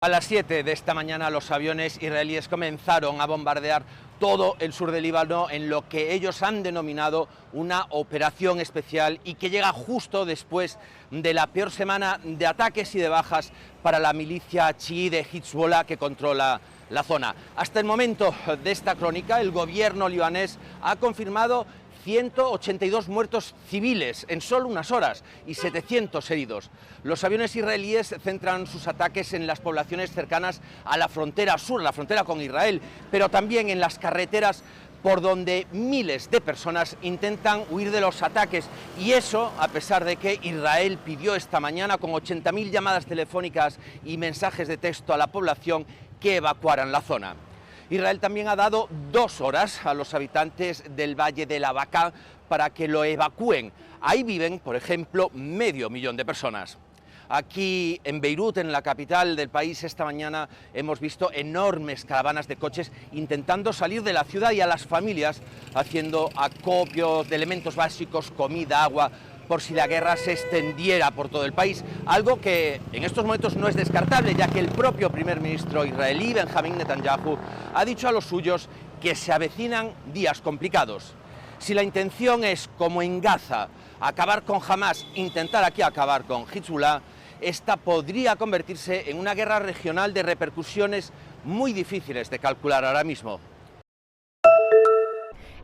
A las 7 de esta mañana los aviones israelíes comenzaron a bombardear todo el sur del Líbano en lo que ellos han denominado una operación especial y que llega justo después de la peor semana de ataques y de bajas para la milicia chií de Hezbollah que controla la zona. Hasta el momento de esta crónica, el gobierno libanés ha confirmado 182 muertos civiles en solo unas horas y 700 heridos. Los aviones israelíes centran sus ataques en las poblaciones cercanas a la frontera sur, la frontera con Israel, pero también en las carreteras por donde miles de personas intentan huir de los ataques, y eso a pesar de que Israel pidió esta mañana con 80.000 llamadas telefónicas y mensajes de texto a la población que evacuaran la zona. Israel también ha dado 2 horas a los habitantes del Valle de la Baká para que lo evacúen. Ahí viven, por ejemplo, 500.000 de personas. Aquí en Beirut, en la capital del país, esta mañana hemos visto enormes caravanas de coches intentando salir de la ciudad y a las familias haciendo acopio de elementos básicos, comida, agua, por si la guerra se extendiera por todo el país, algo que en estos momentos no es descartable, ya que el propio primer ministro israelí, Benjamín Netanyahu, ha dicho a los suyos que se avecinan días complicados. Si la intención es, como en Gaza, acabar con Hamás, intentar aquí acabar con Hezbollah, esta podría convertirse en una guerra regional de repercusiones muy difíciles de calcular ahora mismo.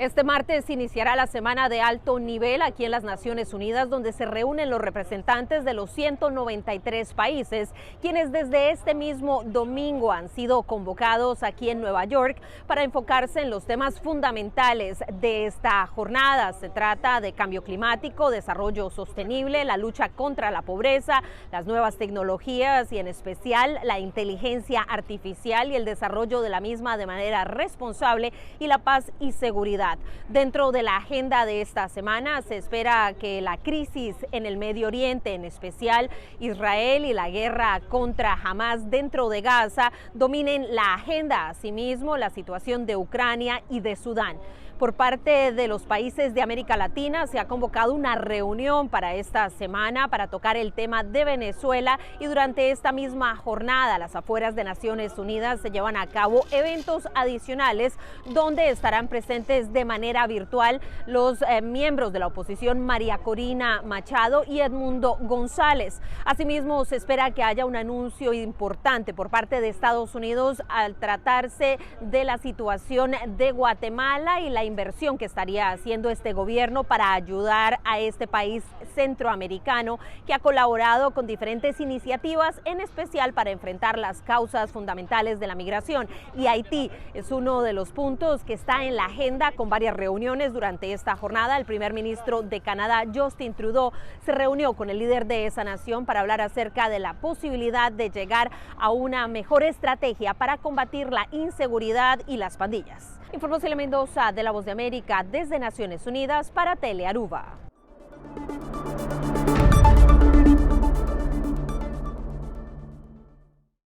Este martes iniciará la semana de alto nivel aquí en las Naciones Unidas, donde se reúnen los representantes de los 193 países, quienes desde este mismo domingo han sido convocados aquí en Nueva York para enfocarse en los temas fundamentales de esta jornada. Se trata de cambio climático, desarrollo sostenible, la lucha contra la pobreza, las nuevas tecnologías y en especial la inteligencia artificial y el desarrollo de la misma de manera responsable, y la paz y seguridad. Dentro de la agenda de esta semana se espera que la crisis en el Medio Oriente, en especial Israel y la guerra contra Hamás dentro de Gaza, dominen la agenda. Asimismo, la situación de Ucrania y de Sudán. Por parte de los países de América Latina se ha convocado una reunión para esta semana para tocar el tema de Venezuela, y durante esta misma jornada a las afueras de Naciones Unidas se llevan a cabo eventos adicionales donde estarán presentes de manera virtual los miembros de la oposición María Corina Machado y Edmundo González. Asimismo, se espera que haya un anuncio importante por parte de Estados Unidos al tratarse de la situación de Guatemala y la inversión que estaría haciendo este gobierno para ayudar a este país centroamericano que ha colaborado con diferentes iniciativas, en especial para enfrentar las causas fundamentales de la migración. Y Haití es uno de los puntos que está en la agenda, con varias reuniones durante esta jornada. El primer ministro de Canadá, Justin Trudeau, se reunió con el líder de esa nación para hablar acerca de la posibilidad de llegar a una mejor estrategia para combatir la inseguridad y las pandillas. Informó Celia Mendoza de La Voz de América desde Naciones Unidas para Telearuba.